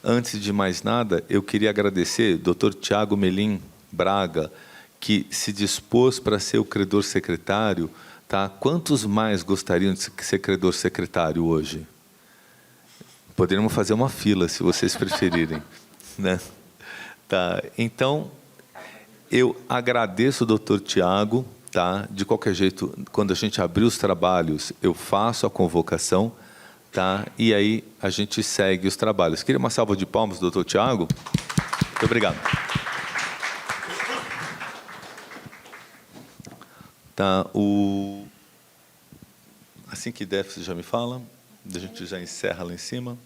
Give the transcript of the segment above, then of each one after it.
Antes de mais nada, eu queria agradecer o Dr. Tiago Melim Braga, que se dispôs para ser o credor secretário. Tá? Quantos mais gostariam de ser credor secretário hoje? Poderíamos fazer uma fila, se vocês preferirem. Né? Tá. Então, eu agradeço o Dr. Tiago. Tá? De qualquer jeito, quando a gente abrir os trabalhos, eu faço a convocação, tá? E aí a gente segue os trabalhos. Queria uma salva de palmas do Dr. Tiago? Muito obrigado. Tá, assim que der, você já me fala. A gente já encerra lá em cima.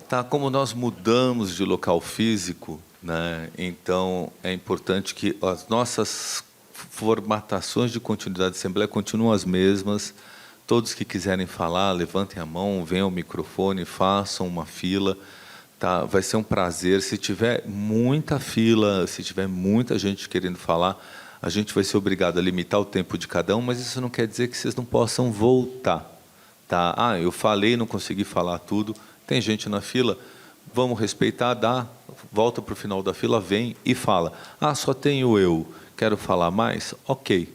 Tá, como nós mudamos de local físico, né, então é importante que as nossas formatações de continuidade da Assembleia continuam as mesmas. Todos que quiserem falar, levantem a mão, venham ao microfone, façam uma fila. Tá? Vai ser um prazer. Se tiver muita fila, se tiver muita gente querendo falar, a gente vai ser obrigado a limitar o tempo de cada um, mas isso não quer dizer que vocês não possam voltar. Tá? Ah, eu falei, não consegui falar tudo. Tem gente na fila, vamos respeitar, volta para o final da fila, vem e fala. Ah, só tenho eu, quero falar mais? Ok.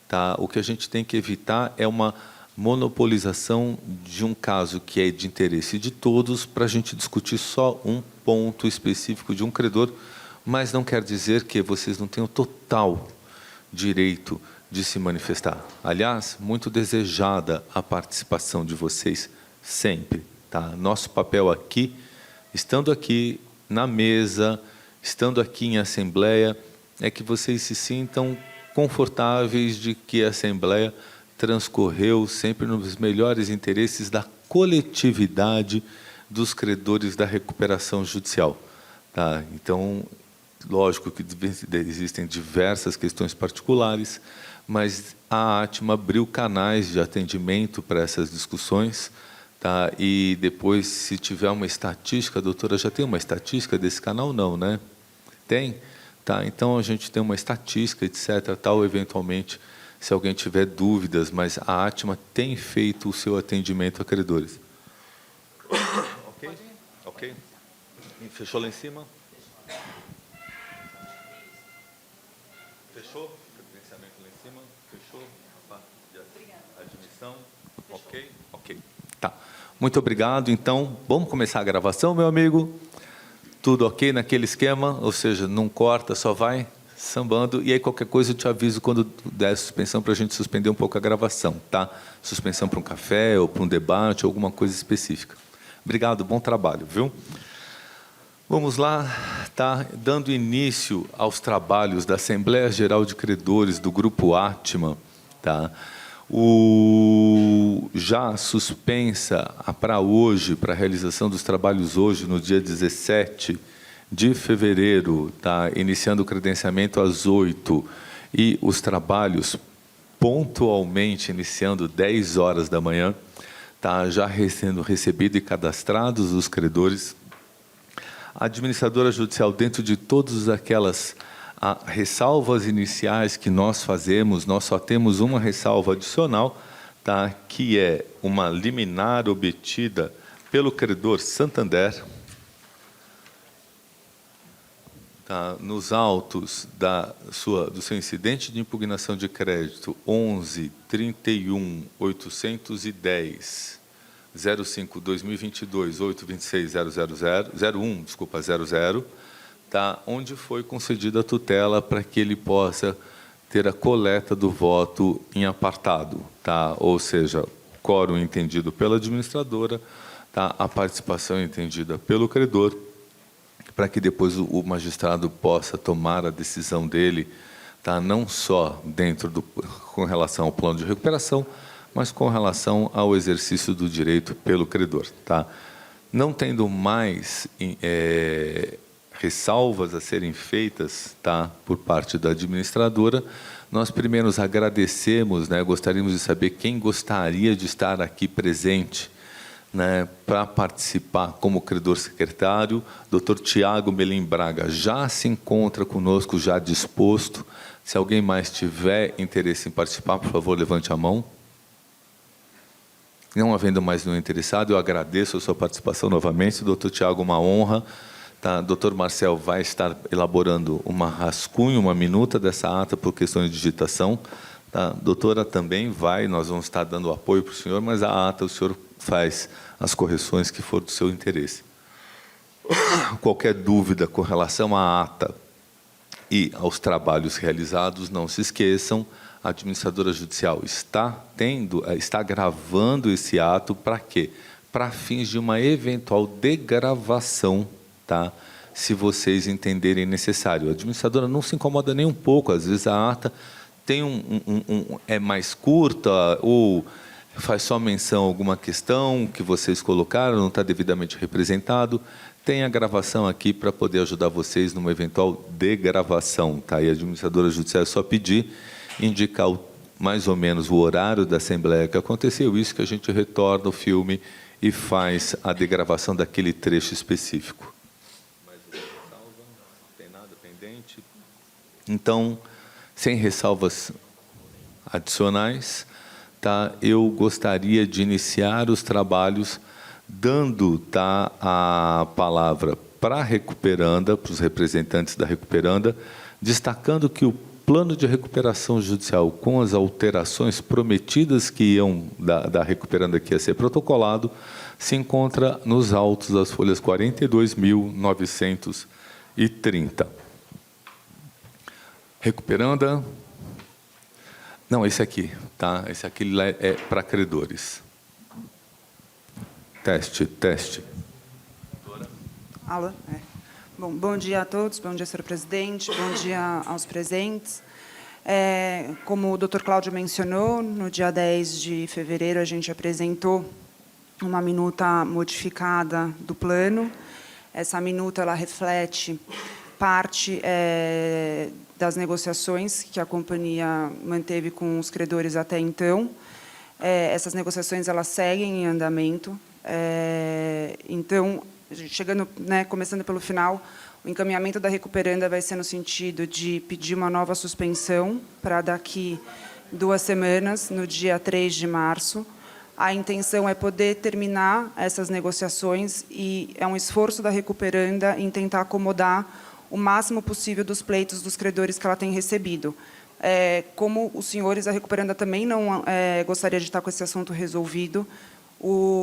Tá? O que a gente tem que evitar é uma monopolização de um caso que é de interesse de todos para a gente discutir só um ponto específico de um credor, mas não quer dizer que vocês não tenham total direito de se manifestar. Aliás, muito desejada a participação de vocês sempre. Tá? Nosso papel aqui, estando aqui na mesa, estando aqui em assembleia, é que vocês se sintam confortáveis de que a assembleia transcorreu sempre nos melhores interesses da coletividade dos credores da recuperação judicial. Tá? Então, lógico que existem diversas questões particulares, mas a ATMA abriu canais de atendimento para essas discussões. Tá? E depois, se tiver uma estatística, a doutora já tem uma estatística desse canal? Não, né? Tem? Tá? Então, a gente tem uma estatística, etc., tal, eventualmente, se alguém tiver dúvidas, mas a ATMA tem feito o seu atendimento a credores. Ok? Ok. Fechou lá em cima? Fechou? Credenciamento lá em cima? Fechou? A parte de admissão? Ok? Ok. Tá. Muito obrigado. Então, vamos começar a gravação, meu amigo? Tudo ok naquele esquema? Ou seja, não corta, só vai sambando. E aí, qualquer coisa, eu te aviso quando der suspensão para a gente suspender um pouco a gravação, tá? Suspensão para um café ou para um debate, ou alguma coisa específica. Obrigado, bom trabalho, viu? Vamos lá, tá? Dando início aos trabalhos da Assembleia Geral de Credores do Grupo ATMA, tá? Já suspensa para hoje, para a realização dos trabalhos hoje, no dia 17 de fevereiro, tá? Iniciando o credenciamento às 8h e os trabalhos pontualmente iniciando 10 horas da manhã, tá? Já sendo recebido e cadastrados os credores. A administradora judicial, dentro de todas aquelas ressalvas iniciais que nós fazemos, nós só temos uma ressalva adicional, tá? Que é uma liminar obtida pelo credor Santander, tá? Nos autos do seu incidente de impugnação de crédito 11.31.810 05/2022 826.000 tá? Onde foi concedida a tutela para que ele possa ter a coleta do voto em apartado, tá? Ou seja, quórum entendido pela administradora, tá? A participação entendida pelo credor, para que depois o magistrado possa tomar a decisão dele, tá? Não só com relação ao plano de recuperação, mas com relação ao exercício do direito pelo credor, tá? Não tendo mais ressalvas a serem feitas, tá, por parte da administradora, nós primeiro agradecemos, né, gostaríamos de saber quem gostaria de estar aqui presente, né, para participar como credor secretário. Dr. Tiago Melim Braga já se encontra conosco, já disposto. Se alguém mais tiver interesse em participar, por favor, levante a mão. Não havendo mais nenhum interessado, eu agradeço a sua participação novamente. Doutor Tiago, uma honra. Tá? Doutor Marcel vai estar elaborando uma rascunho, uma minuta dessa ata por questões de digitação. Tá? Doutora também vai, nós vamos estar dando apoio para o senhor, mas a ata o senhor faz as correções que for do seu interesse. Qualquer dúvida com relação à ata e aos trabalhos realizados, não se esqueçam, a administradora judicial está gravando esse ato para quê? Para fins de uma eventual degravação, tá? Se vocês entenderem necessário. A administradora não se incomoda nem um pouco, às vezes a ata tem é mais curta ou faz só menção a alguma questão que vocês colocaram, não está devidamente representado. Tem a gravação aqui para poder ajudar vocês numa eventual degravação, tá? E a administradora judicial é só pedir, indicar mais ou menos o horário da Assembleia que aconteceu, isso que a gente retorna o filme e faz a degravação daquele trecho específico. Mais alguma ressalva? Não tem nada pendente? Então, sem ressalvas adicionais, tá? Eu gostaria de iniciar os trabalhos dando, tá, a palavra para a recuperanda, para os representantes da recuperanda, destacando que o plano de recuperação judicial, com as alterações prometidas que iam da recuperanda que ia ser protocolado, se encontra nos autos das folhas 42.930. Recuperanda. Não, esse aqui, tá? Esse aqui é para credores. Teste. Alô? Bom dia a todos, bom dia, senhor presidente, bom dia aos presentes. Como o doutor Cláudio mencionou, no dia 10 de fevereiro, a gente apresentou uma minuta modificada do plano. Essa minuta ela reflete parte das negociações que a companhia manteve com os credores até então. Essas negociações elas seguem em andamento. Então, chegando, começando pelo final, o encaminhamento da recuperanda vai ser no sentido de pedir uma nova suspensão para daqui 2 semanas, no dia 3 de março. A intenção é poder terminar essas negociações e é um esforço da recuperanda em tentar acomodar o máximo possível dos pleitos dos credores que ela tem recebido. Como os senhores, a recuperanda também não gostaria de estar com esse assunto resolvido.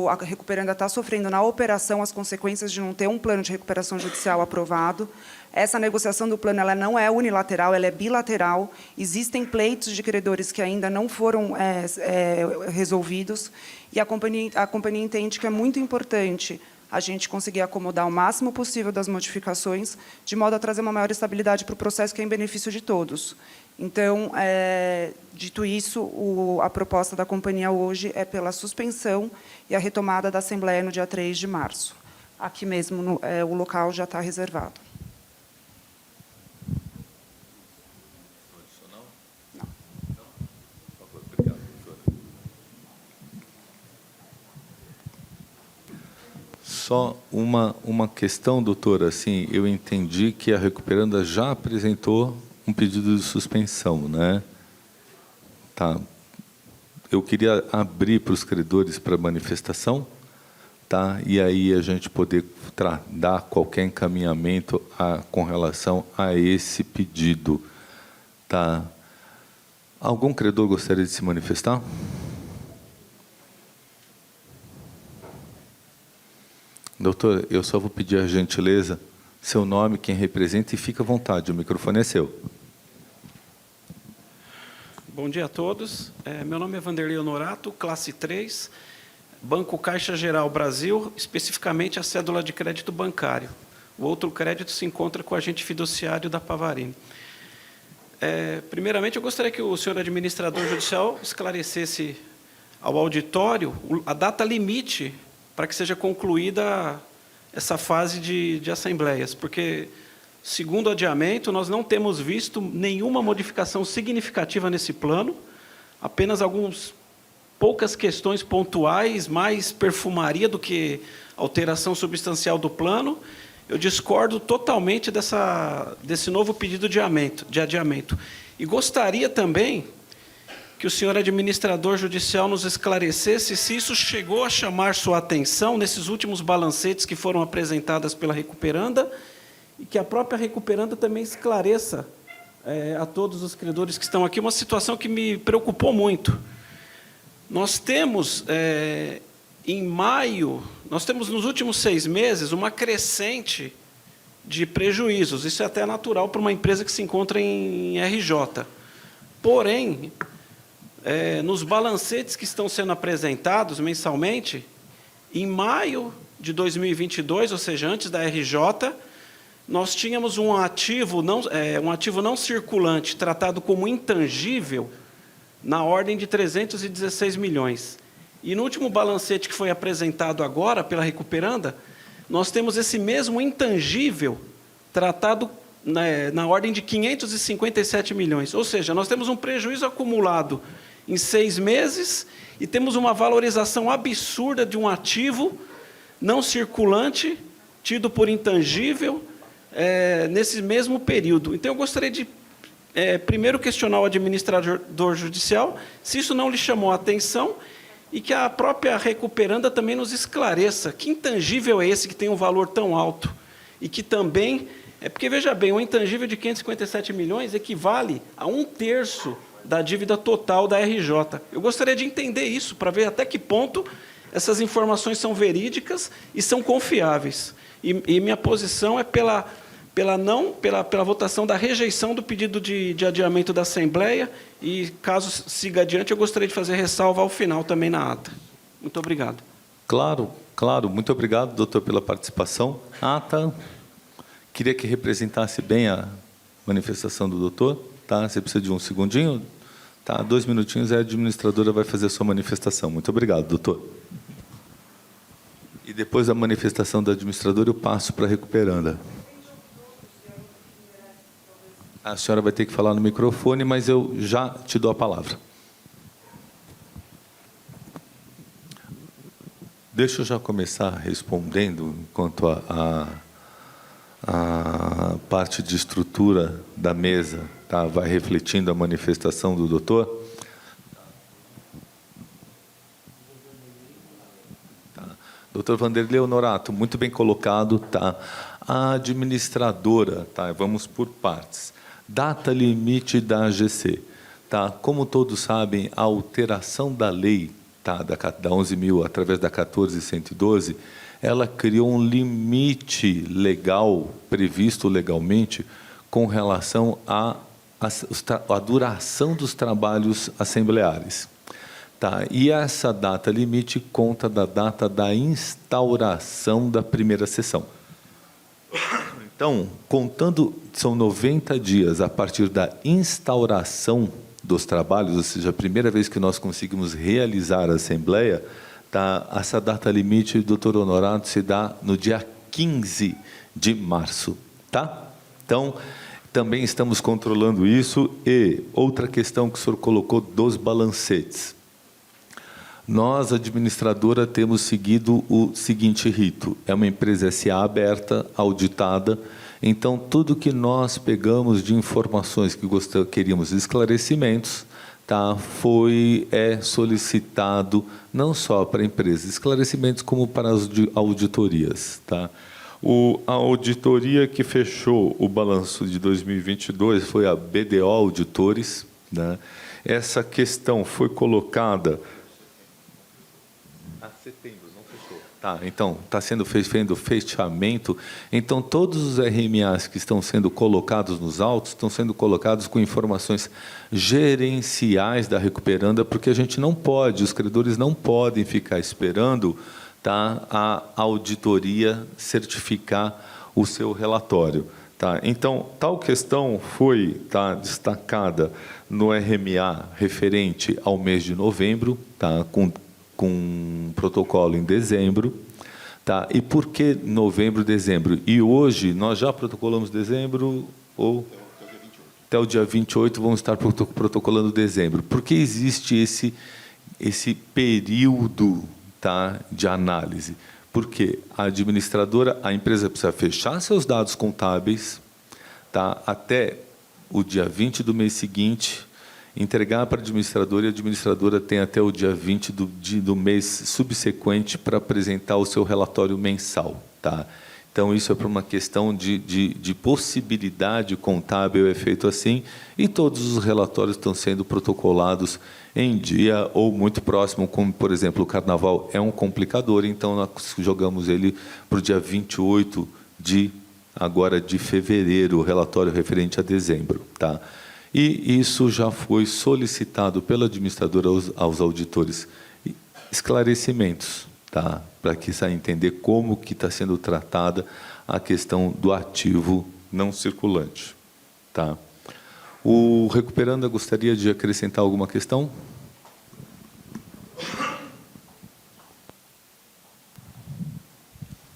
A recuperanda está sofrendo na operação as consequências de não ter um plano de recuperação judicial aprovado. Essa negociação do plano ela não é unilateral, ela é bilateral. Existem pleitos de credores que ainda não foram resolvidos e a companhia entende que é muito importante a gente conseguir acomodar o máximo possível das modificações, de modo a trazer uma maior estabilidade para o processo, que é em benefício de todos. Então, dito isso, a proposta da companhia hoje é pela suspensão e a retomada da Assembleia no dia 3 de março. Aqui mesmo, o local já está reservado. Não. Obrigado, doutora. Só uma questão, doutora. Assim, eu entendi que a recuperanda já apresentou um pedido de suspensão, né? Tá. Eu queria abrir para os credores para manifestação, tá? E aí a gente poder dar qualquer encaminhamento com relação a esse pedido, tá? Algum credor gostaria de se manifestar? Doutor, eu só vou pedir a gentileza, seu nome, quem representa, e fica à vontade, o microfone é seu. Bom dia a todos. Meu nome é Vanderlei Honorato, classe 3, Banco Caixa Geral Brasil, especificamente a cédula de crédito bancário. O outro crédito se encontra com o agente fiduciário da Pavarini. Primeiramente, eu gostaria que o senhor administrador judicial esclarecesse ao auditório a data limite para que seja concluída essa fase de assembleias, porque, segundo o adiamento, nós não temos visto nenhuma modificação significativa nesse plano, apenas poucas questões pontuais, mais perfumaria do que alteração substancial do plano. Eu discordo totalmente desse novo pedido de adiamento. E gostaria também que o senhor administrador judicial nos esclarecesse se isso chegou a chamar sua atenção nesses últimos balancetes que foram apresentados pela Recuperanda, e que a própria Recuperanda também esclareça a todos os credores que estão aqui uma situação que me preocupou muito. Nós temos, em maio, nós temos nos últimos 6 meses uma crescente de prejuízos. Isso é até natural para uma empresa que se encontra em RJ. Porém, nos balancetes que estão sendo apresentados mensalmente, em maio de 2022, ou seja, antes da RJ, nós tínhamos um ativo não circulante tratado como intangível na ordem de 316 milhões. E no último balancete que foi apresentado agora pela Recuperanda, nós temos esse mesmo intangível tratado na ordem de 557 milhões. Ou seja, nós temos um prejuízo acumulado em 6 meses e temos uma valorização absurda de um ativo não circulante, tido por intangível, nesse mesmo período. Então, eu gostaria de, primeiro, questionar o administrador judicial se isso não lhe chamou a atenção e que a própria Recuperanda também nos esclareça que intangível é esse que tem um valor tão alto e que também... porque, veja bem, um intangível de 557 milhões equivale a 1/3 da dívida total da RJ. Eu gostaria de entender isso, para ver até que ponto essas informações são verídicas e são confiáveis. E minha posição é pela votação da rejeição do pedido de adiamento da Assembleia, e, caso siga adiante, eu gostaria de fazer ressalva ao final também na ata. Muito obrigado. Claro, claro. Muito obrigado, doutor, pela participação. Ata, queria que representasse bem a manifestação do doutor. Tá? Você precisa de um segundinho? Tá? 2 minutinhos e a administradora vai fazer a sua manifestação. Muito obrigado, doutor. E depois da manifestação da administradora, eu passo para a Recuperanda. A senhora vai ter que falar no microfone, mas eu já te dou a palavra. Deixa eu já começar respondendo quanto a parte de estrutura da mesa, tá? Vai refletindo a manifestação do doutor. Doutor Vanderlei Honorato, muito bem colocado, tá? A administradora, tá? Vamos por partes. Data limite da AGC, tá? Como todos sabem, a alteração da lei, tá? Da 11.000 através da 14.112, ela criou um limite legal previsto legalmente com relação à duração dos trabalhos assembleares. Tá, e essa data limite conta da data da instauração da primeira sessão. Então, contando, são 90 dias a partir da instauração dos trabalhos, ou seja, a primeira vez que nós conseguimos realizar a Assembleia, tá, essa data limite, doutor Honorato, se dá no dia 15 de março. Tá? Então, também estamos controlando isso. E outra questão que o senhor colocou dos balancetes. Nós, administradora, temos seguido o seguinte rito. É uma empresa SA aberta, auditada. Então, tudo que nós pegamos de informações que queríamos esclarecimentos, tá, foi solicitado não só para a empresa esclarecimentos, como para as auditorias. Tá? A auditoria que fechou o balanço de 2022 foi a BDO Auditores. Né? Essa questão foi colocada... setembro, não fechou. Tá, então, está sendo feito fechamento. Então, todos os RMAs que estão sendo colocados nos autos estão sendo colocados com informações gerenciais da Recuperanda, porque a gente não pode, os credores não podem ficar esperando, tá, a auditoria certificar o seu relatório. Tá? Então, tal questão foi, tá, destacada no RMA referente ao mês de novembro, tá, com protocolo em dezembro. Tá? E por que novembro, dezembro? E hoje, nós já protocolamos dezembro, ou até o dia 28 vamos estar protocolando dezembro. Por que existe esse período, tá, de análise? Porque a administradora, a empresa precisa fechar seus dados contábeis, tá, até o dia 20 do mês seguinte, entregar para a administradora, e a administradora tem até o dia 20 do mês subsequente para apresentar o seu relatório mensal. Tá? Então, isso é para uma questão de possibilidade contábil, é feito assim, e todos os relatórios estão sendo protocolados em dia ou muito próximo, como, por exemplo, o Carnaval é um complicador, então nós jogamos ele para o dia 28 de fevereiro, o relatório referente a dezembro. Tá? E isso já foi solicitado pela administradora aos auditores esclarecimentos, tá? Para que saia entender como que está sendo tratada a questão do ativo não circulante. Tá? O Recuperanda gostaria de acrescentar alguma questão?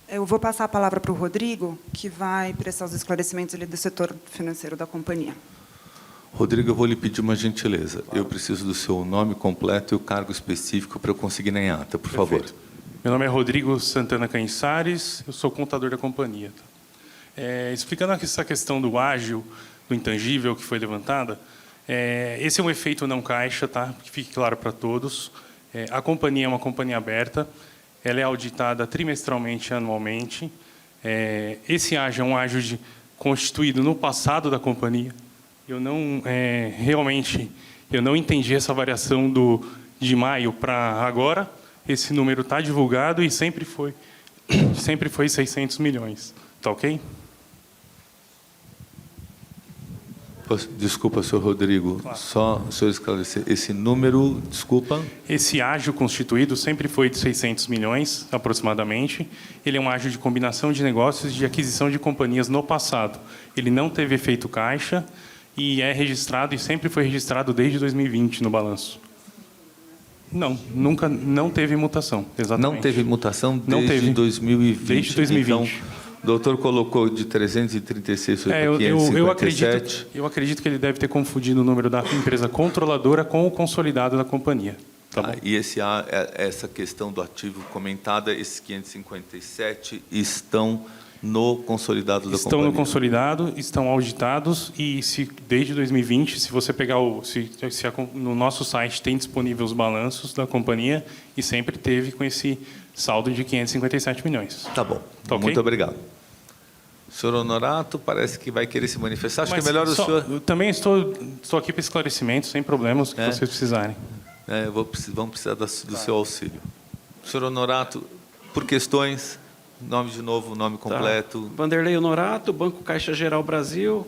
Eu vou passar a palavra para o Rodrigo, que vai prestar os esclarecimentos ali do setor financeiro da companhia. Rodrigo, eu vou lhe pedir uma gentileza. Claro. Eu preciso do seu nome completo e o cargo específico para eu conseguir na ata, por favor. Meu nome é Rodrigo Santana Cançares, eu sou contador da companhia. Explicando essa questão do ágil, do intangível que foi levantada, esse é um efeito não caixa, tá? Que fique claro para todos. A companhia é uma companhia aberta, ela é auditada trimestralmente e anualmente. Esse ágil é um ágil constituído no passado da companhia. Eu não realmente eu não entendi essa variação de maio para agora. Esse número está divulgado e sempre foi 600 milhões. Tá ok? Desculpa, senhor Rodrigo, claro. Só o senhor esclarecer. Esse número, desculpa. Esse ágio constituído sempre foi de 600 milhões, aproximadamente. Ele é um ágio de combinação de negócios e de aquisição de companhias no passado. Ele não teve efeito caixa e é registrado e sempre foi registrado desde 2020 no balanço. Não teve mutação, exatamente. Não teve mutação desde não teve. 2020. Desde 2020. Então, o doutor colocou de 336 para 557. Eu acredito que ele deve ter confundido o número da empresa controladora com o consolidado da companhia. Tá e essa questão do ativo comentada, esses 557 estão no consolidado da companhia? Estão no consolidado, estão auditados e desde 2020, se você pegar no nosso site tem disponível os balanços da companhia e sempre teve com esse saldo de 557 milhões. Tá bom. Tá okay? Muito obrigado. Senhor Honorato, parece que vai querer se manifestar. Acho que é melhor o senhor... Eu também estou aqui para esclarecimento, sem problemas, o que vocês precisarem. Vamos precisar do seu auxílio. Senhor Honorato, por questões... Nome de novo, nome completo. Tá. Vanderlei Honorato, Banco Caixa Geral Brasil,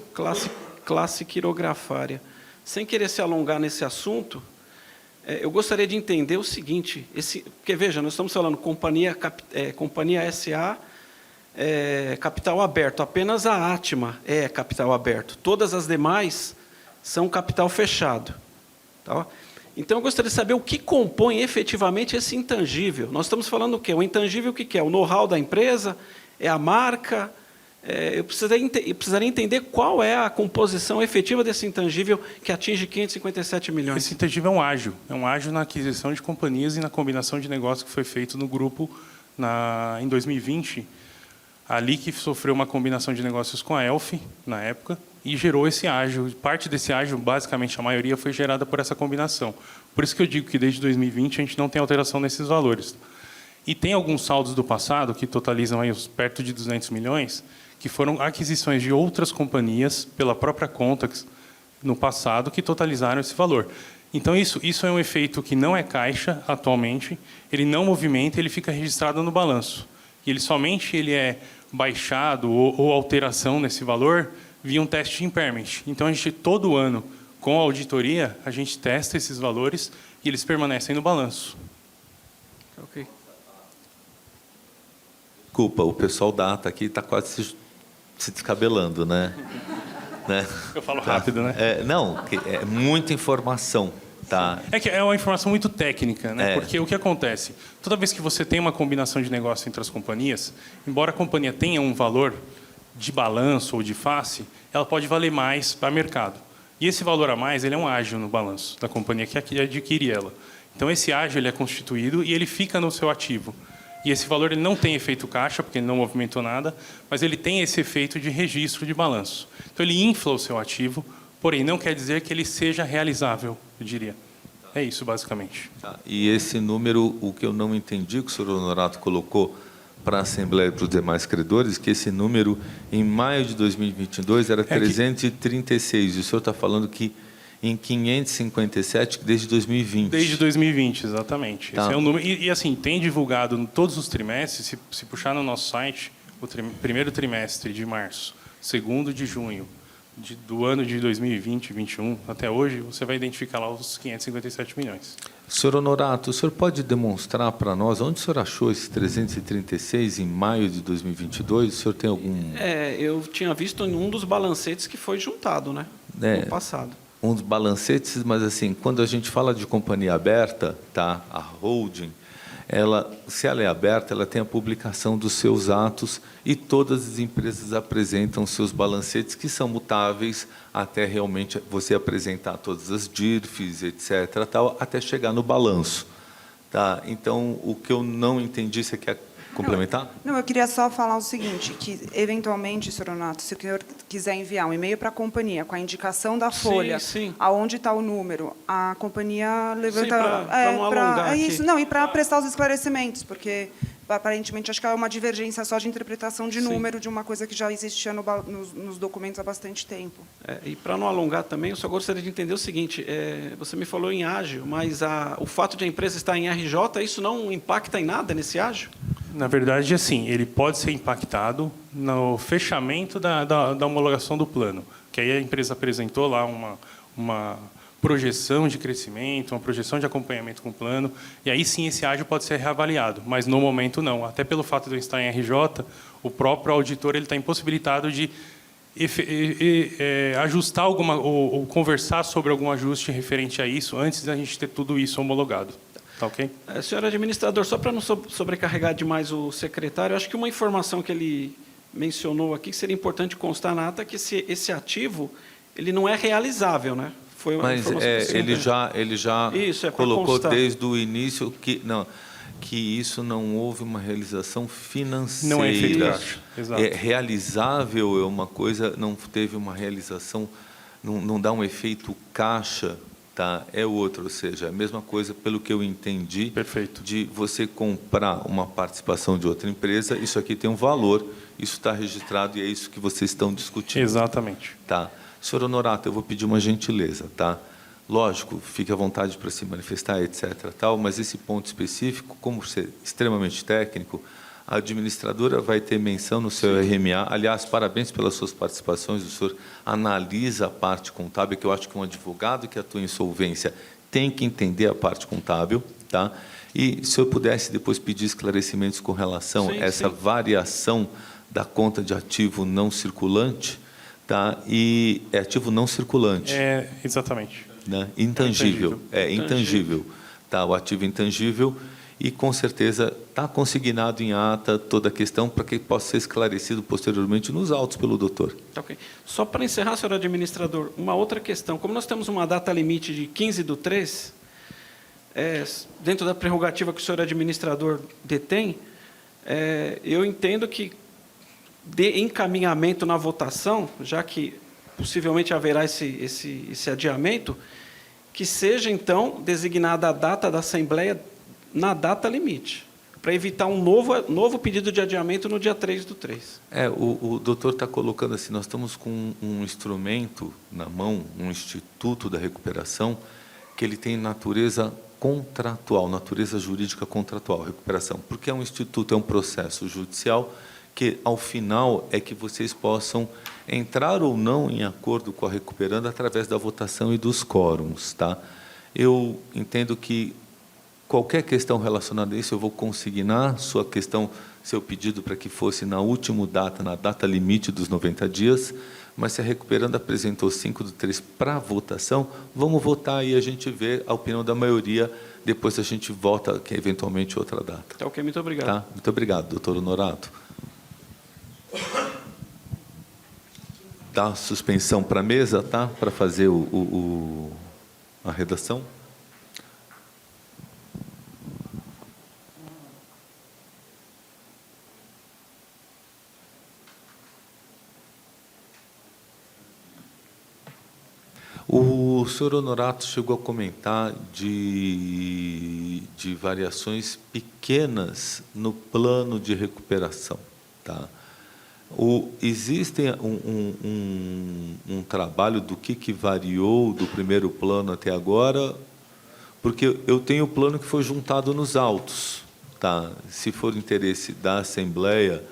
classe quirografária. Sem querer se alongar nesse assunto, eu gostaria de entender o seguinte, porque veja, nós estamos falando companhia SA, capital aberto, apenas a Atma é capital aberto, todas as demais são capital fechado. Tá? Então, eu gostaria de saber o que compõe efetivamente esse intangível. Nós estamos falando o quê? O intangível, o que é? O know-how da empresa? É a marca? Eu precisaria entender qual é a composição efetiva desse intangível que atinge 557 milhões. Esse intangível é um ágio na aquisição de companhias e na combinação de negócios que foi feito no grupo em 2020. Ali que sofreu uma combinação de negócios com a Elf, na época, e gerou esse ágio. Parte desse ágio, basicamente, a maioria foi gerada por essa combinação. Por isso que eu digo que, desde 2020, a gente não tem alteração nesses valores. E tem alguns saldos do passado, que totalizam aí perto de 200 milhões, que foram aquisições de outras companhias, pela própria Contax, no passado, que totalizaram esse valor. Então, isso é um efeito que não é caixa, atualmente, ele não movimenta, ele fica registrado no balanço. E ele é baixado ou alteração nesse valor via um teste de impairment. Então, a gente, todo ano, com a auditoria, a gente testa esses valores e eles permanecem no balanço. Ok. Desculpa, o pessoal da ata aqui está quase se descabelando, né? Eu falo rápido, né? É muita informação. Tá. É que é uma informação muito técnica, né? Porque o que acontece? Toda vez que você tem uma combinação de negócio entre as companhias, embora a companhia tenha um valor de balanço ou de face, ela pode valer mais para o mercado. E esse valor a mais, ele é um ágio no balanço da companhia que adquire ela. Então, esse ágio ele é constituído e ele fica no seu ativo. E esse valor ele não tem efeito caixa, porque ele não movimentou nada, mas ele tem esse efeito de registro de balanço. Então, ele infla o seu ativo Porém, não quer dizer que ele seja realizável, eu diria. É isso, basicamente. Tá. E esse número, o que eu não entendi, que o senhor Honorato colocou para a Assembleia e para os demais credores, que esse número, em maio de 2022, era 336. E o senhor está falando que em 557 desde 2020. Desde 2020, exatamente. Tá. Esse é o número. E, assim, tem divulgado em todos os trimestres, se puxar no nosso site, o primeiro trimestre de março, segundo de junho, do ano de 2020, 2021, até hoje, você vai identificar lá os 557 milhões. Senhor Honorato, o senhor pode demonstrar para nós onde o senhor achou esses 336 em maio de 2022? O senhor tem algum... Eu tinha visto em um dos balancetes que foi juntado, né? No passado. Um dos balancetes, mas assim, quando a gente fala de companhia aberta, tá? A holding, se ela é aberta, ela tem a publicação dos seus atos e todas as empresas apresentam seus balancetes, que são mutáveis até realmente você apresentar todas as DIRFs, etc., tal, até chegar no balanço. Tá? Então, o que eu não entendi, você quer complementar? Não, eu queria só falar o seguinte, que, eventualmente, senhor Honorato, se o senhor quiser enviar um e-mail para a companhia com a indicação da folha, sim. aonde está o número, a companhia levanta... para não alongar aqui. isso, não, e para prestar os esclarecimentos, porque, aparentemente, acho que é uma divergência só de interpretação de número de uma coisa que já existia nos documentos há bastante tempo. E para não alongar também, eu só gostaria de entender o seguinte, você me falou em ágio, mas o fato de a empresa estar em RJ, isso não impacta em nada nesse ágio? Na verdade, assim, ele pode ser impactado no fechamento da homologação do plano, que aí a empresa apresentou lá uma projeção de crescimento, uma projeção de acompanhamento com o plano, e aí sim esse ágio pode ser reavaliado, mas no momento não. Até pelo fato de eu estar em RJ, o próprio auditor ele está impossibilitado de ajustar ou conversar sobre algum ajuste referente a isso antes da gente ter tudo isso homologado. Tá ok? Senhor administrador, só para não sobrecarregar demais o secretário, acho que uma informação que ele mencionou aqui, que seria importante constar na ata, é que esse ativo ele não é realizável, né? Foi uma Mas ele já isso, colocou desde o início que isso não houve uma realização financeira. Não é efeito. Exato. Realizável é uma coisa, não teve uma realização, não dá um efeito caixa. Tá, é outro, ou seja, a mesma coisa, pelo que eu entendi, perfeito, de você comprar uma participação de outra empresa, isso aqui tem um valor, isso está registrado e é isso que vocês estão discutindo. Exatamente. Tá. Senhor Honorato, eu vou pedir uma gentileza, tá? Lógico, fique à vontade para se manifestar, etc., tal, mas esse ponto específico, como ser extremamente técnico, a administradora vai ter menção no seu RMA. Aliás, parabéns pelas suas participações. O senhor analisa a parte contábil, que eu acho que um advogado que atua em solvência tem que entender a parte contábil. Tá? E, se eu pudesse depois pedir esclarecimentos com relação a essa variação da conta de ativo não circulante, tá? E é ativo não circulante. Exatamente. Né? Intangível. Intangível. Tá? O ativo intangível. E, com certeza, está consignado em ata toda a questão para que possa ser esclarecido posteriormente nos autos pelo doutor. Ok. Só para encerrar, senhor administrador, uma outra questão. Como nós temos uma data limite de 15/3, dentro da prerrogativa que o senhor administrador detém, eu entendo que de encaminhamento na votação, já que possivelmente haverá esse adiamento, que seja, então, designada a data da Assembleia na data limite, para evitar um novo pedido de adiamento no dia 3/3. O doutor está colocando assim, nós estamos com um instrumento na mão, um Instituto da Recuperação, que ele tem natureza contratual, natureza jurídica contratual, recuperação, porque é um instituto, é um processo judicial que, ao final, é que vocês possam entrar ou não em acordo com a recuperanda através da votação e dos quórums. Tá? Eu entendo que qualquer questão relacionada a isso, eu vou consignar sua questão, seu pedido para que fosse na última data, na data limite dos 90 dias, mas se a recuperanda apresentou 5/3 para votação, vamos votar e a gente vê a opinião da maioria, depois a gente vota que eventualmente outra data. Tá ok, muito obrigado. Tá? Muito obrigado, doutor Honorato. Dá suspensão para a mesa, tá? Para fazer a redação. O senhor Honorato chegou a comentar de variações pequenas no plano de recuperação. Tá? Existe um trabalho do que variou do primeiro plano até agora? Porque eu tenho o plano que foi juntado nos autos. Tá? Se for interesse da Assembleia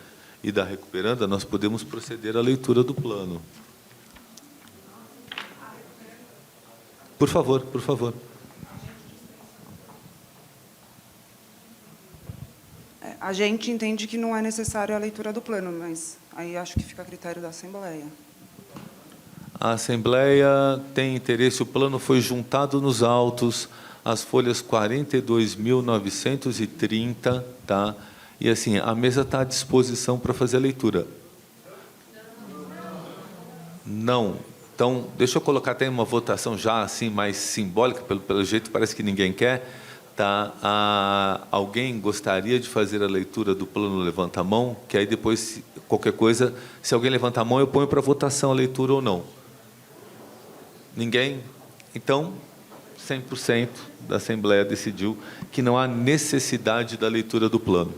e da Recuperanda, nós podemos proceder à leitura do plano. Por favor, por favor. A gente entende que não é necessário a leitura do plano, mas aí acho que fica a critério da Assembleia. A Assembleia tem interesse, o plano foi juntado nos autos, as folhas 42.930, tá? E assim, a mesa está à disposição para fazer a leitura. Não. Então, deixa eu colocar até uma votação já assim mais simbólica, pelo jeito parece que ninguém quer. Tá? Alguém gostaria de fazer a leitura do plano? Levanta a mão, que aí depois, qualquer coisa, se alguém levantar a mão, eu ponho para votação a leitura ou não. Ninguém? Então, 100% da Assembleia decidiu que não há necessidade da leitura do plano.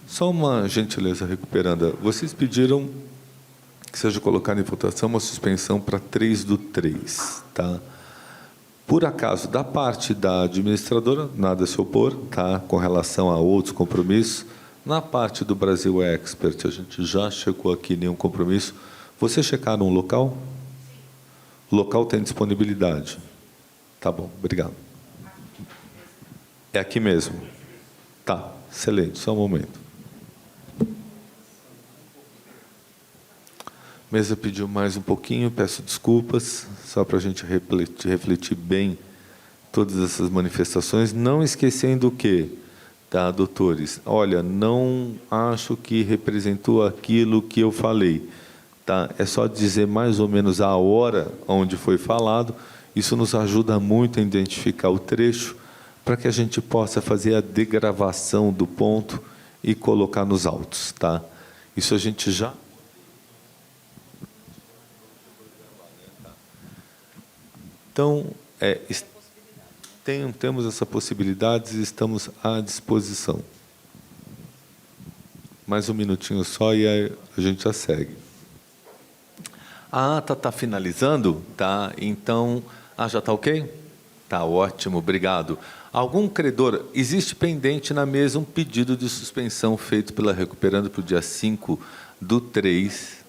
Só uma gentileza, Recuperanda. Vocês pediram que seja colocada em votação uma suspensão para 3/3. Tá? Por acaso, da parte da administradora, nada a se opor, tá? Com relação a outros compromissos. Na parte do Brasil Expert, a gente já checou aqui nenhum compromisso. Vocês checaram o local? O local tem disponibilidade. Tá bom, obrigado. É aqui mesmo? Tá, excelente, só um momento. Mesa pediu mais um pouquinho, peço desculpas, só para a gente refletir bem todas essas manifestações, não esquecendo o quê, tá, doutores? Olha, não acho que representou aquilo que eu falei, tá? É só dizer mais ou menos a hora onde foi falado, isso nos ajuda muito a identificar o trecho, para que a gente possa fazer a degravação do ponto e colocar nos autos, tá? Isso a gente já... Então, temos essa possibilidade e estamos à disposição. Mais um minutinho só e aí a gente já segue. A ata está finalizando? Tá, então... já está ok? Tá ótimo, obrigado. Algum credor... Existe pendente na mesa um pedido de suspensão feito pela Recuperando para o dia 5/3.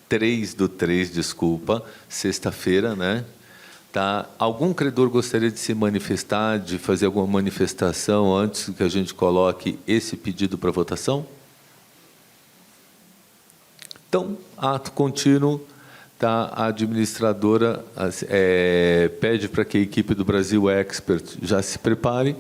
3/3, desculpa. Sexta-feira, né? Tá. Algum credor gostaria de se manifestar, de fazer alguma manifestação antes que a gente coloque esse pedido para votação? Então, ato contínuo, tá? A administradora pede para que a equipe do Brasil Expert já se prepare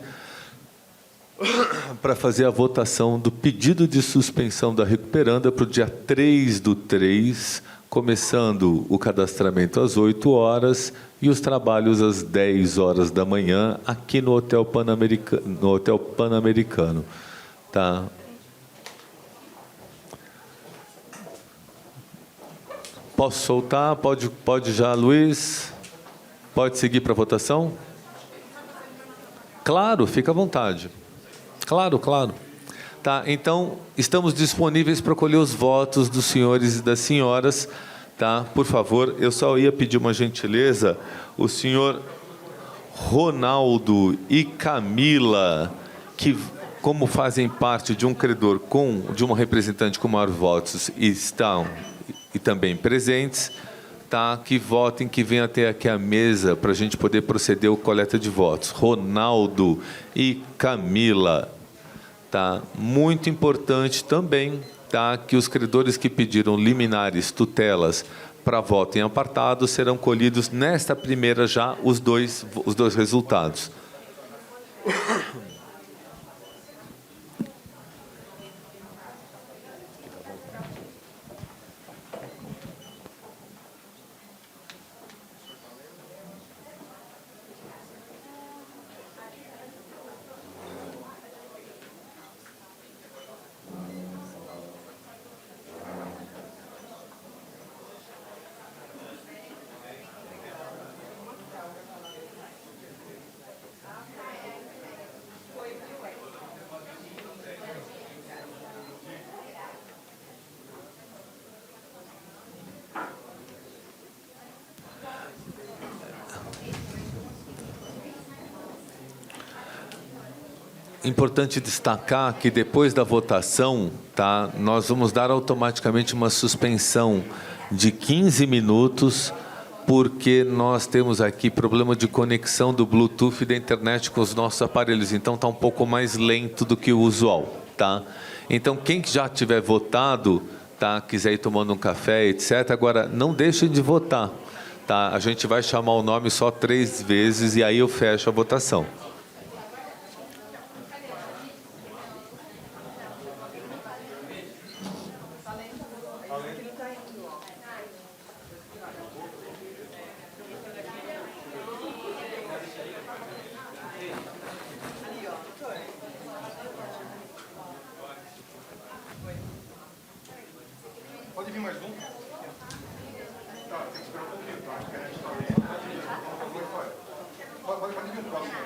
para fazer a votação do pedido de suspensão da Recuperanda para o dia 3/3, começando o cadastramento às 8 horas e os trabalhos às 10 horas da manhã, aqui no Hotel Pan-Americano. Tá? Posso soltar? Pode já, Luiz? Pode seguir para a votação? Claro, fica à vontade. Claro, claro. Tá, então, estamos disponíveis para colher os votos dos senhores e das senhoras. Tá? Por favor, eu só ia pedir uma gentileza. O senhor Ronaldo e Camila, que, como fazem parte de um credor de uma representante com maior votos, estão e também presentes, tá? Que votem, que venham até aqui à mesa para a gente poder proceder ao coleta de votos. Ronaldo e Camila. Tá? Muito importante também, tá? Que os credores que pediram liminares, tutelas para voto em apartado serão colhidos nesta primeira já os dois resultados. importante destacar que depois da votação, tá, nós vamos dar automaticamente uma suspensão de 15 minutos, porque nós temos aqui problema de conexão do Bluetooth e da internet com os nossos aparelhos, então está um pouco mais lento do que o usual, tá? Então, quem já tiver votado, tá, quiser ir tomando um café, etc., agora não deixem de votar, tá? A gente vai chamar o nome só 3 vezes e aí eu fecho a votação. Pode vir mais um? Tá, tem que esperar um pouquinho, tá? A internet tá lenta. Pode vir um próximo.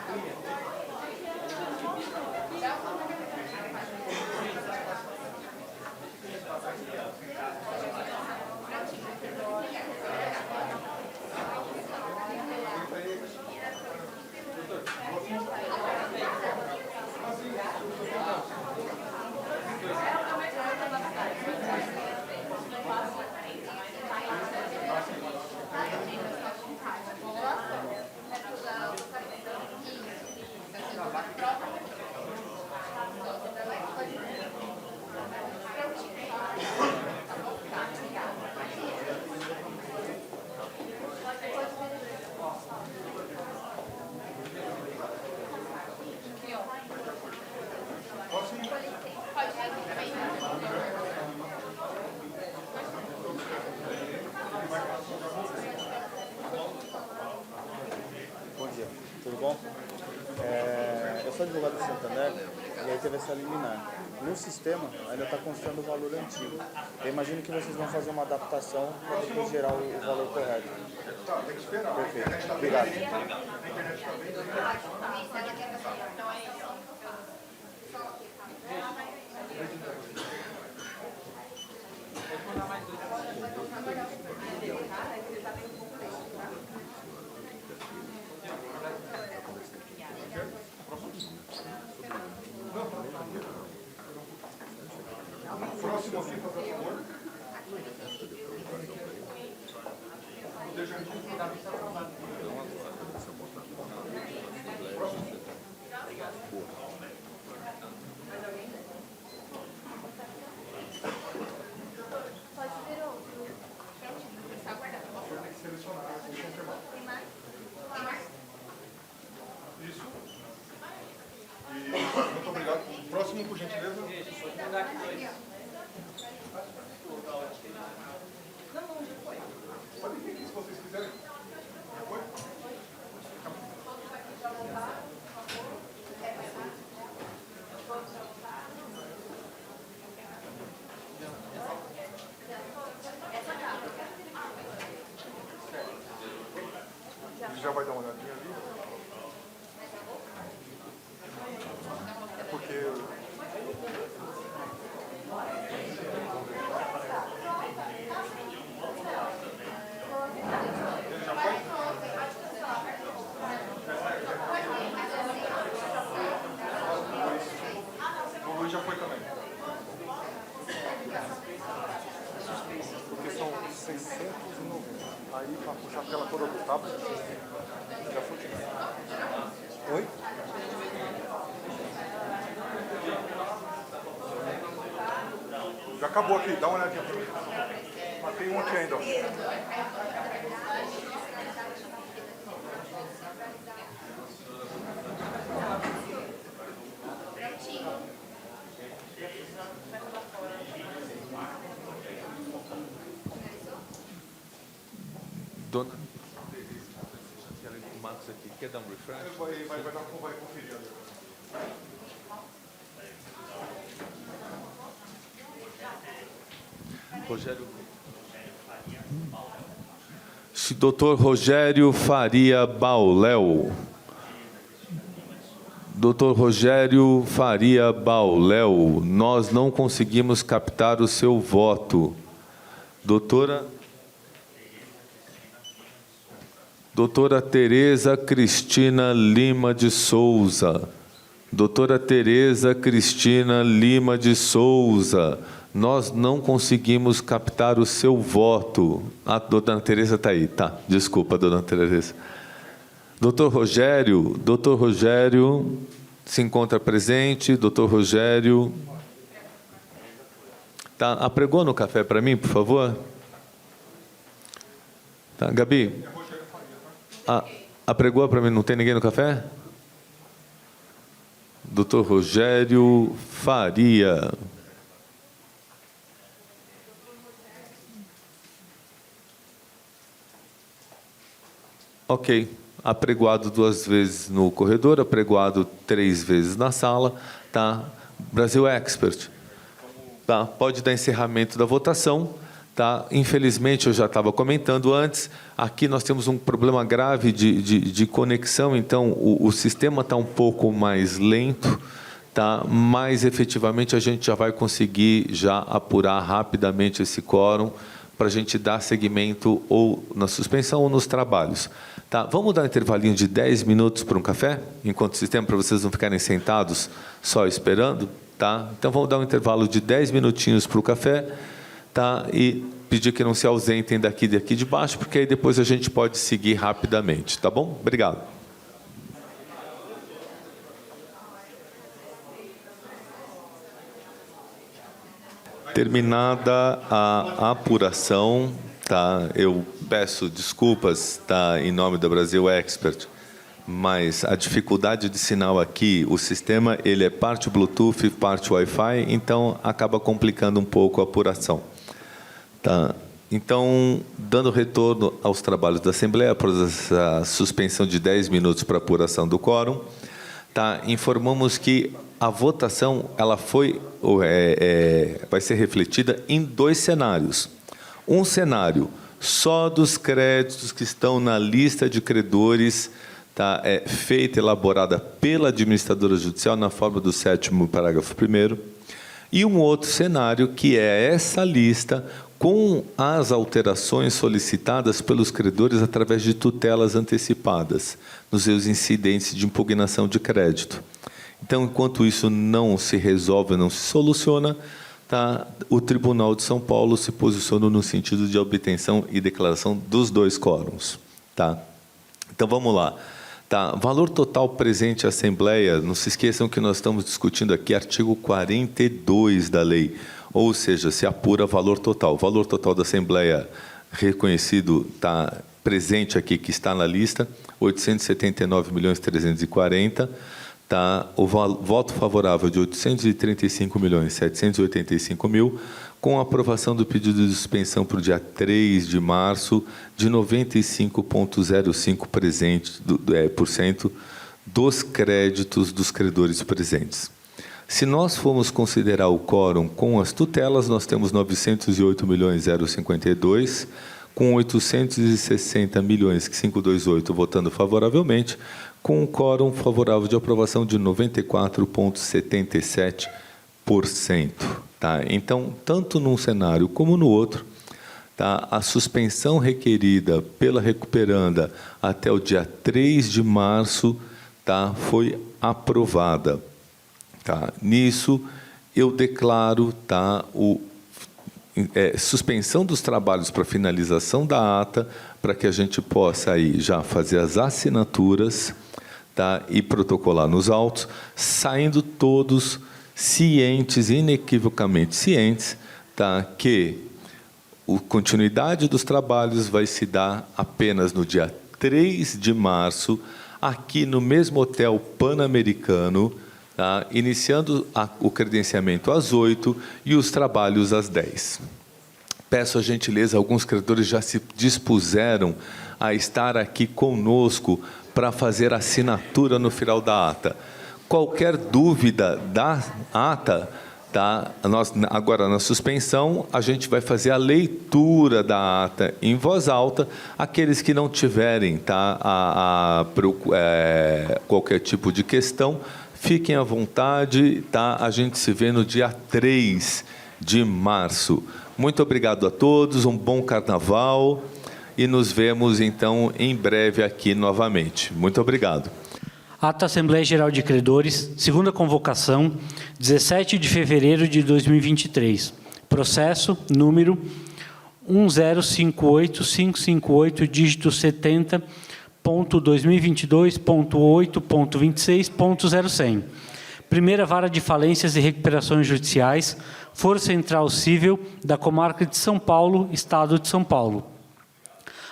Bom dia, tudo bom? Eu sou advogado de Santander e aí teve essa liminar. No sistema ainda está constando o valor antigo. Eu imagino que vocês vão fazer uma adaptação para depois gerar o valor correto. Tá, tem que esperar. Perfeito, obrigado. Próximo aqui, por favor. Isso. E muito obrigado. Próximo, por gentileza. Pode vir aqui se vocês quiserem. Já foi? Ele já vai dar uma olhadinha ali. É porque... O Luiz já foi também. Porque são 690. Aí, para puxar a tela toda do tablet, já foi. Oi? Já acabou aqui, dá uma olhadinha pra mim. Mas tem um aqui ainda, ó. Dona o Marcos aqui, quer dar um refresh? Vai conferir ali. Rogério. Dr. Rogério Faria Bauléu. Dr. Rogério Faria Bauléu, nós não conseguimos captar o seu voto. Doutora Tereza Cristina Lima de Souza. Doutora Tereza Cristina Lima de Souza, nós não conseguimos captar o seu voto. A dona Tereza está aí, tá? Desculpa, dona Tereza. Doutor Rogério se encontra presente. Doutor Rogério, tá? Apregou no café para mim, por favor? Tá, Gabi? Apregou para mim, não tem ninguém no café? Doutor Rogério Faria. Ok. Apregoado 2 vezes no corredor, apregoado 3 vezes na sala. Tá? Brasil Expert. Tá? Pode dar encerramento da votação. Tá? Infelizmente, eu já estava comentando antes, aqui nós temos um problema grave de conexão, então o sistema está um pouco mais lento, tá? Mas efetivamente a gente já vai conseguir já apurar rapidamente esse quórum para a gente dar seguimento ou na suspensão ou nos trabalhos. Tá? Vamos dar um intervalinho de 10 minutos para um café, enquanto o sistema, para vocês não ficarem sentados só esperando. Tá? Então vamos dar um intervalo de 10 minutinhos para o café. Tá? E pedir que não se ausentem daqui de baixo, porque aí depois a gente pode seguir rapidamente, tá bom? Obrigado. Terminada a apuração, tá? Eu peço desculpas, tá? Em nome da Brasil Expert, mas a dificuldade de sinal aqui, o sistema ele é parte Bluetooth, parte Wi-Fi, então acaba complicando um pouco a apuração. Tá. Então, dando retorno aos trabalhos da Assembleia, após a suspensão de 10 minutos para apuração do quórum, tá, informamos que a votação ela vai ser refletida em 2 cenários. Um cenário só dos créditos que estão na lista de credores, tá, feita, elaborada pela administradora judicial na forma do 7º parágrafo 1º, e um outro cenário que é essa lista com as alterações solicitadas pelos credores através de tutelas antecipadas, nos seus incidentes de impugnação de crédito. Então, enquanto isso não se resolve, não se soluciona, tá, o Tribunal de São Paulo se posiciona no sentido de obtenção e declaração dos 2 quórums. Tá? Então, vamos lá. Tá, valor total presente à Assembleia, não se esqueçam que nós estamos discutindo aqui artigo 42 da lei, ou seja, se apura valor total. O valor total da Assembleia reconhecido, tá, presente aqui, que está na lista, 879.340.000, tá, o voto favorável de 835.785.000, com a aprovação do pedido de suspensão para o dia 3 de março, de 95,05% dos créditos dos credores presentes. Se nós formos considerar o quórum com as tutelas, nós temos 908.052, com 860.528 votando favoravelmente, com um quórum favorável de aprovação de 94,77%. Tá? Então, tanto num cenário como no outro, tá, a suspensão requerida pela recuperanda até o dia 3 de março, tá, foi aprovada. Tá? Nisso, eu declaro, tá, suspensão dos trabalhos para finalização da ata, para que a gente possa aí já fazer as assinaturas, tá, e protocolar nos autos, saindo todos cientes, inequivocamente cientes, tá, que a continuidade dos trabalhos vai se dar apenas no dia 3 de março, aqui no mesmo Hotel Pan-Americano, tá, iniciando o credenciamento às 8 e os trabalhos às 10. Peço a gentileza, alguns credores já se dispuseram a estar aqui conosco para fazer a assinatura no final da ata. Qualquer dúvida da ata, tá, agora na suspensão, a gente vai fazer a leitura da ata em voz alta. Aqueles que não tiverem, tá, qualquer tipo de questão, fiquem à vontade, tá? A gente se vê no dia 3 de março. Muito obrigado a todos, um bom carnaval e nos vemos, então, em breve aqui novamente. Muito obrigado. Ata Assembleia Geral de Credores, segunda convocação, 17 de fevereiro de 2023. Processo número 1058558, dígito 70.2022.8.26.0100. Primeira Vara de Falências e Recuperações Judiciais, Foro Central Cível da Comarca de São Paulo, Estado de São Paulo.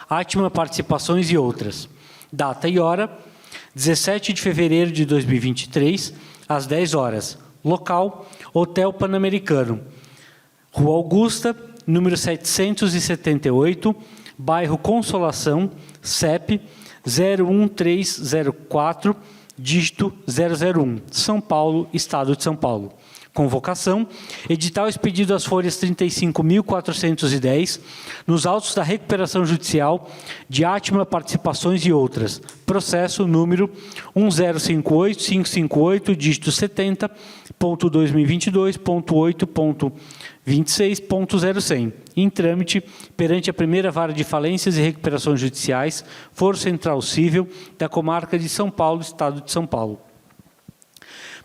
Atma Participações e outras. Data e hora, 17 de fevereiro de 2023, às 10 horas. Local, Hotel Pan-Americano. Rua Augusta, número 778, bairro Consolação, CEP 01304, dígito 001, São Paulo, Estado de São Paulo. Convocação, edital expedido às folhas 35.410, nos autos da recuperação judicial de Atma Participações e outras. Processo número 1058558, dígito 70.2022.8.26.0100. Em trâmite perante a primeira Vara de Falências e Recuperações Judiciais, Foro Central Cível da Comarca de São Paulo, Estado de São Paulo.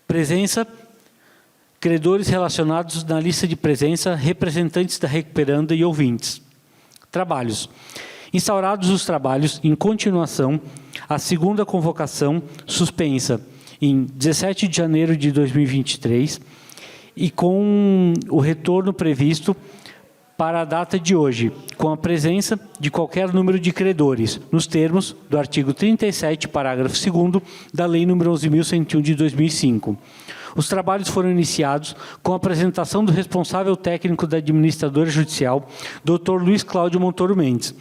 Presença: credores relacionados na lista de presença, representantes da Recuperanda e ouvintes. Trabalhos. Instaurados os trabalhos, em continuação, a segunda convocação, suspensa em 17 de janeiro de 2023, e com o retorno previsto para a data de hoje, com a presença de qualquer número de credores, nos termos do artigo 37, parágrafo 2º, da Lei nº 11.101 de 2005. Os trabalhos foram iniciados com a apresentação do responsável técnico da administradora judicial, Dr. Luiz Cláudio Montoro Mendes,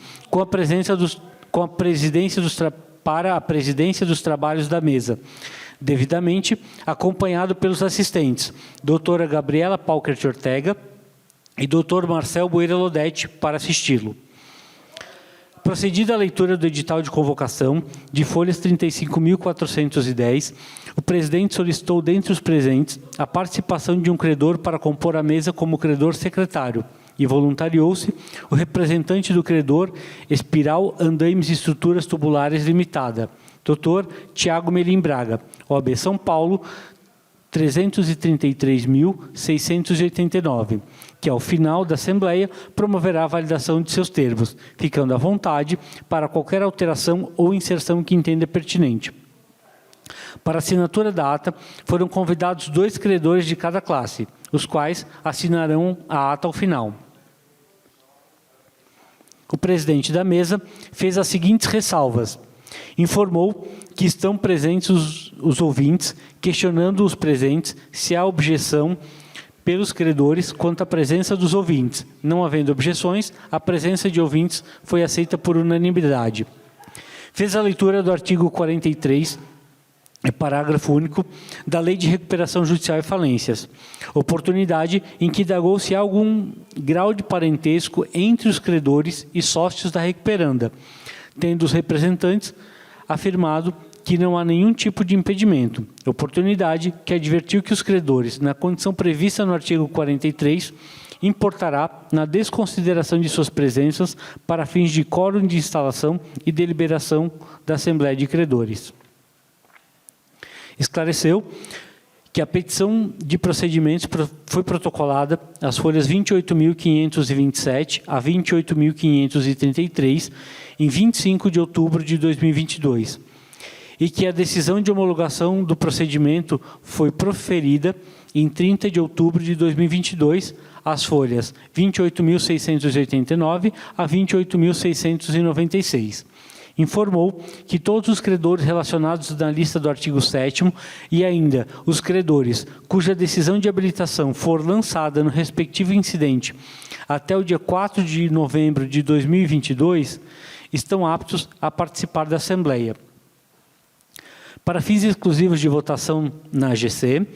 para a presidência dos trabalhos da mesa, devidamente acompanhado pelos assistentes, doutora Gabriela Paucert Ortega e doutor Marcel Boeira Lodete, para assisti-lo. Procedida a leitura do edital de convocação, de folhas 35.410, o presidente solicitou, dentre os presentes, a participação de um credor para compor a mesa como credor secretário, e voluntariou-se o representante do credor, Espiral Andaimes e Estruturas Tubulares Limitada, Dr. Tiago Melim Braga, OAB São Paulo, 333.689, que ao final da Assembleia promoverá a validação de seus termos, ficando à vontade para qualquer alteração ou inserção que entenda pertinente. Para assinatura da ata, foram convidados 2 credores de cada classe, os quais assinarão a ata ao final. O presidente da mesa fez as seguintes ressalvas. Informou que estão presentes os ouvintes, questionando os presentes se há objeção pelos credores quanto à presença dos ouvintes. Não havendo objeções, a presença de ouvintes foi aceita por unanimidade. Fez a leitura do artigo 43, parágrafo único, da Lei de Recuperação Judicial e Falências, oportunidade em que indagou se há algum grau de parentesco entre os credores e sócios da recuperanda, tendo os representantes afirmado que não há nenhum tipo de impedimento, oportunidade que advertiu que os credores, na condição prevista no artigo 43, importará na desconsideração de suas presenças para fins de quórum de instalação e deliberação da Assembleia de Credores. Esclareceu que a petição de procedimentos foi protocolada às folhas 28.527 a 28.533, em 25 de outubro de 2022, e que a decisão de homologação do procedimento foi proferida em 30 de outubro de 2022, às folhas 28.689 a 28.696. Informou que todos os credores relacionados na lista do artigo 7º e ainda os credores cuja decisão de habilitação for lançada no respectivo incidente até o dia 4 de novembro de 2022, estão aptos a participar da Assembleia. Para fins exclusivos de votação na AGC,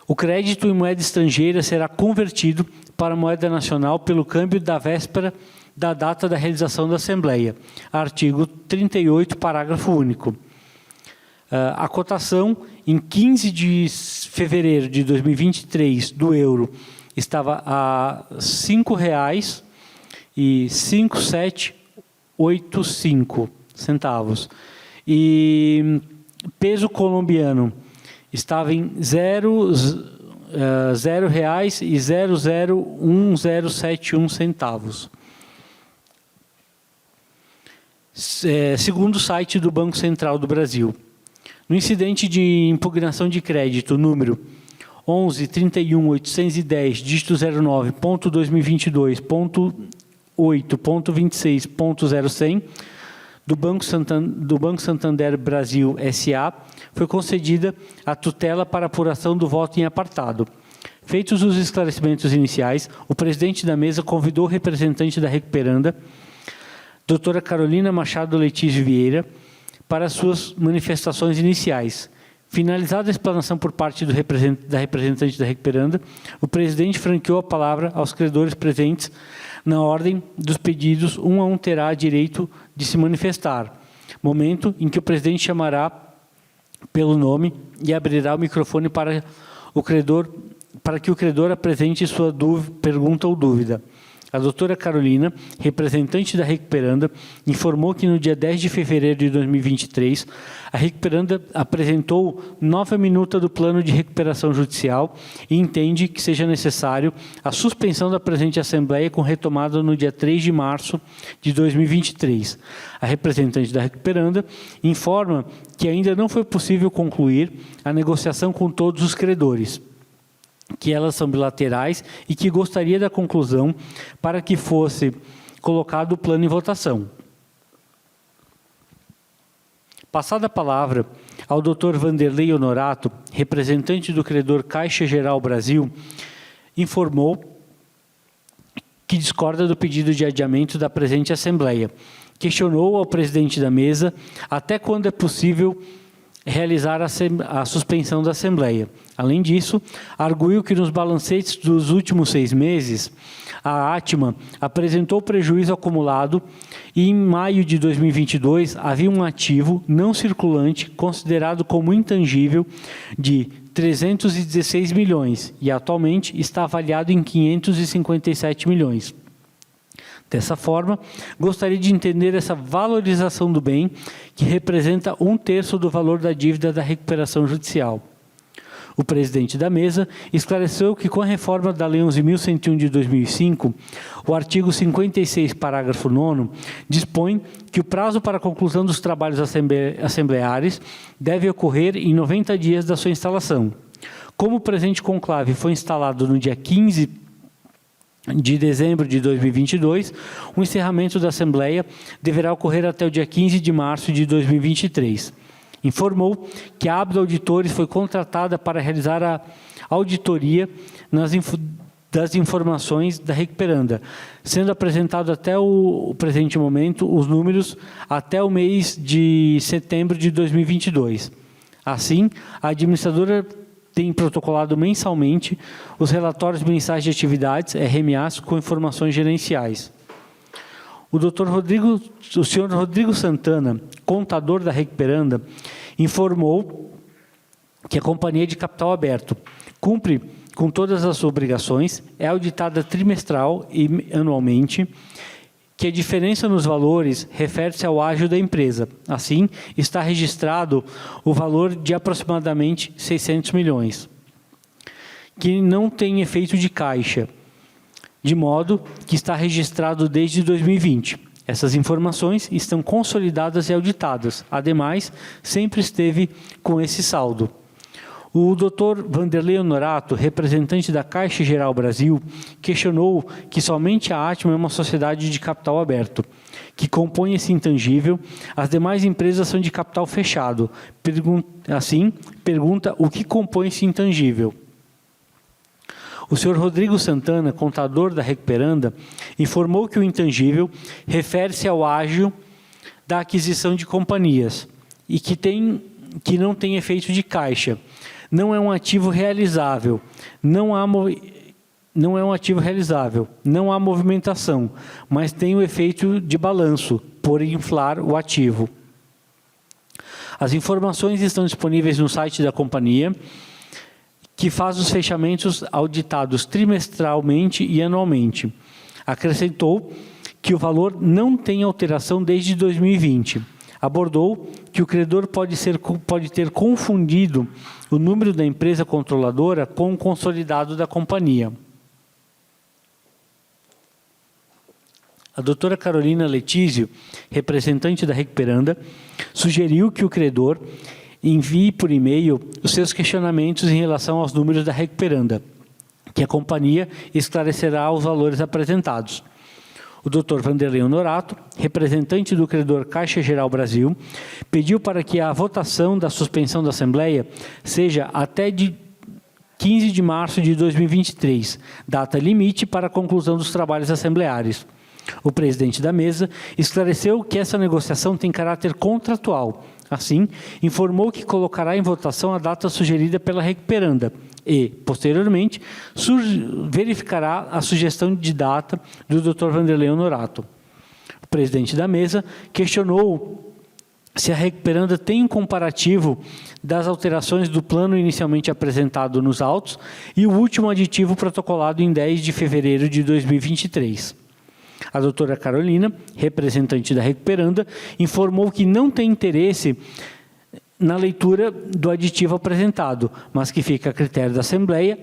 o crédito em moeda estrangeira será convertido para moeda nacional pelo câmbio da véspera da data da realização da Assembleia. Artigo 38, parágrafo único. A cotação em 15 de fevereiro de 2023 do euro estava a R$ 5,5785 centavos. E peso colombiano estava em R$0,001071. Segundo o site do Banco Central do Brasil. No incidente de impugnação de crédito número 11.31.810, dígito 09.2022.8.26.0100, do Banco Santander Brasil S.A., foi concedida a tutela para apuração do voto em apartado. Feitos os esclarecimentos iniciais, o presidente da mesa convidou o representante da Recuperanda, doutora Carolina Machado Letício Vieira, para suas manifestações iniciais. Finalizada a explanação por parte da representante da Recuperanda, o presidente franqueou a palavra aos credores presentes na ordem dos pedidos, um a um terá direito de se manifestar, momento em que o presidente chamará pelo nome e abrirá o microfone para que o credor apresente sua pergunta ou dúvida. A doutora Carolina, representante da Recuperanda, informou que no dia 10 de fevereiro de 2023, a Recuperanda apresentou nova minuta do plano de recuperação judicial e entende que seja necessário a suspensão da presente Assembleia com retomada no dia 3 de março de 2023. A representante da Recuperanda informa que ainda não foi possível concluir a negociação com todos os credores, que elas são bilaterais e que gostaria da conclusão para que fosse colocado o plano em votação. Passada a palavra ao Dr. Vanderlei Honorato, representante do credor Caixa Geral Brasil, informou que discorda do pedido de adiamento da presente Assembleia. Questionou ao presidente da mesa até quando é possível realizar a suspensão da Assembleia. Além disso, arguiu que nos balancetes dos últimos 6 meses, a Atma apresentou prejuízo acumulado e, em maio de 2022, havia um ativo não circulante considerado como intangível de 316 milhões e, atualmente, está avaliado em 557 milhões. Dessa forma, gostaria de entender essa valorização do bem, que representa 1/3 do valor da dívida da recuperação judicial. O presidente da mesa esclareceu que, com a reforma da Lei 11.101 de 2005, o artigo 56, parágrafo 9º, dispõe que o prazo para a conclusão dos trabalhos assembleares deve ocorrer em 90 dias da sua instalação. Como o presente conclave foi instalado no dia 15 de dezembro de 2022, o encerramento da Assembleia deverá ocorrer até o dia 15 de março de 2023. Informou que a Abdo Auditores foi contratada para realizar a auditoria das informações da Recuperanda, sendo apresentado até o presente momento os números até o mês de setembro de 2022. Assim, a administradora tem protocolado mensalmente os relatórios mensais de atividades, RMAs, com informações gerenciais. O senhor Rodrigo Santana, contador da Recuperanda, informou que a companhia de capital aberto cumpre com todas as suas obrigações, é auditada trimestral e anualmente, que a diferença nos valores refere-se ao ágio da empresa. Assim, está registrado o valor de aproximadamente 600 milhões, que não tem efeito de caixa, de modo que está registrado desde 2020. Essas informações estão consolidadas e auditadas. Ademais, sempre esteve com esse saldo. O Dr. Vanderlei Honorato, representante da Caixa Geral Brasil, questionou que somente a Atma é uma sociedade de capital aberto, que compõe esse intangível, as demais empresas são de capital fechado. Pergunta o que compõe esse intangível. O senhor Rodrigo Santana, contador da Recuperanda, informou que o intangível refere-se ao ágio da aquisição de companhias e que não tem efeito de caixa. Não é um ativo realizável, não há movimentação, mas tem o efeito de balanço, por inflar o ativo. As informações estão disponíveis no site da companhia, que faz os fechamentos auditados trimestralmente e anualmente. Acrescentou que o valor não tem alteração desde 2020. abordou que o credor pode ter confundido o número da empresa controladora com o consolidado da companhia. A doutora Carolina Letísio, representante da Recuperanda, sugeriu que o credor envie por e-mail os seus questionamentos em relação aos números da Recuperanda, que a companhia esclarecerá os valores apresentados. O Dr. Vanderlei Honorato, representante do credor Caixa Geral Brasil, pediu para que a votação da suspensão da Assembleia seja até de 15 de março de 2023, data limite para a conclusão dos trabalhos assembleares. O presidente da mesa esclareceu que essa negociação tem caráter contratual. Assim, informou que colocará em votação a data sugerida pela Recuperanda e, posteriormente, verificará a sugestão de data do Dr. Vanderlei Honorato. O presidente da mesa questionou se a Recuperanda tem um comparativo das alterações do plano inicialmente apresentado nos autos e o último aditivo protocolado em 10 de fevereiro de 2023. A doutora Carolina, representante da Recuperanda, informou que não tem interesse na leitura do aditivo apresentado, mas que fica a critério da Assembleia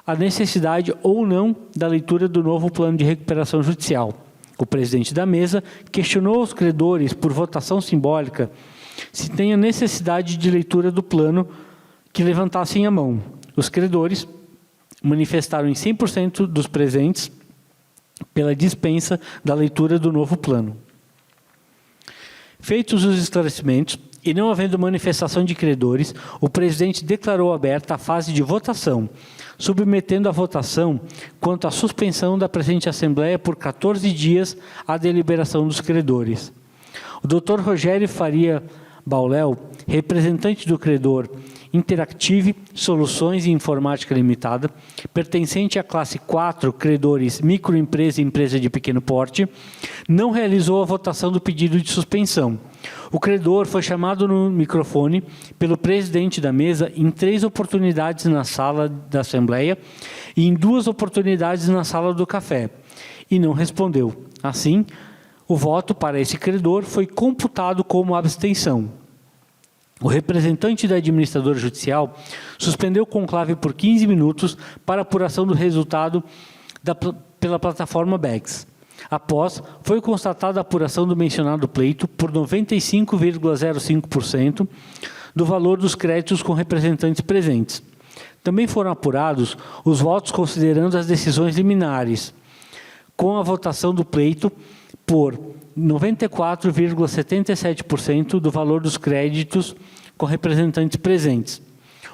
a necessidade ou não da leitura do novo plano de recuperação judicial. O presidente da mesa questionou os credores, por votação simbólica, se tem a necessidade de leitura do plano que levantassem a mão. Os credores manifestaram em 100% dos presentes pela dispensa da leitura do novo plano. Feitos os esclarecimentos, e não havendo manifestação de credores, o presidente declarou aberta a fase de votação, submetendo à votação quanto à suspensão da presente Assembleia por 14 dias à deliberação dos credores. O Dr. Rogério Faria Bauléu, representante do credor Interactive Soluções e Informática Limitada, pertencente à classe 4, credores microempresa e empresa de pequeno porte, não realizou a votação do pedido de suspensão. O credor foi chamado no microfone pelo presidente da mesa em 3 oportunidades na sala da Assembleia e em 2 oportunidades na sala do café, e não respondeu. Assim, o voto para esse credor foi computado como abstenção. O representante da administradora judicial suspendeu o conclave por 15 minutos para apuração do resultado pela plataforma BEX. Após, foi constatada a apuração do mencionado pleito por 95,05% do valor dos créditos com representantes presentes. Também foram apurados os votos considerando as decisões liminares, com a votação do pleito por 94,77% do valor dos créditos com representantes presentes.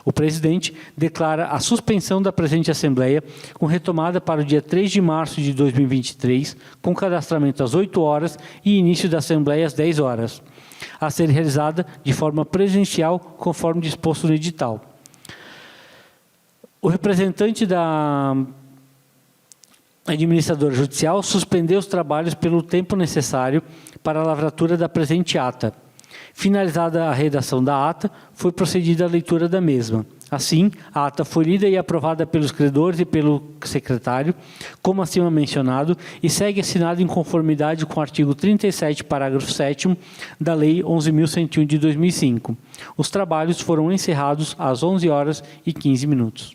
O presidente declara a suspensão da presente Assembleia com retomada para o dia 3 de março de 2023, com cadastramento às 8 horas e início da Assembleia às 10 horas, a ser realizada de forma presencial, conforme disposto no edital. O representante da administradora judicial suspendeu os trabalhos pelo tempo necessário para a lavratura da presente ata. Finalizada a redação da ata, foi procedida a leitura da mesma. Assim, a ata foi lida e aprovada pelos credores e pelo secretário, como acima mencionado, e segue assinada em conformidade com o artigo 37, parágrafo 7º da Lei 11.101 de 2005. Os trabalhos foram encerrados às 11 horas e 15 minutos.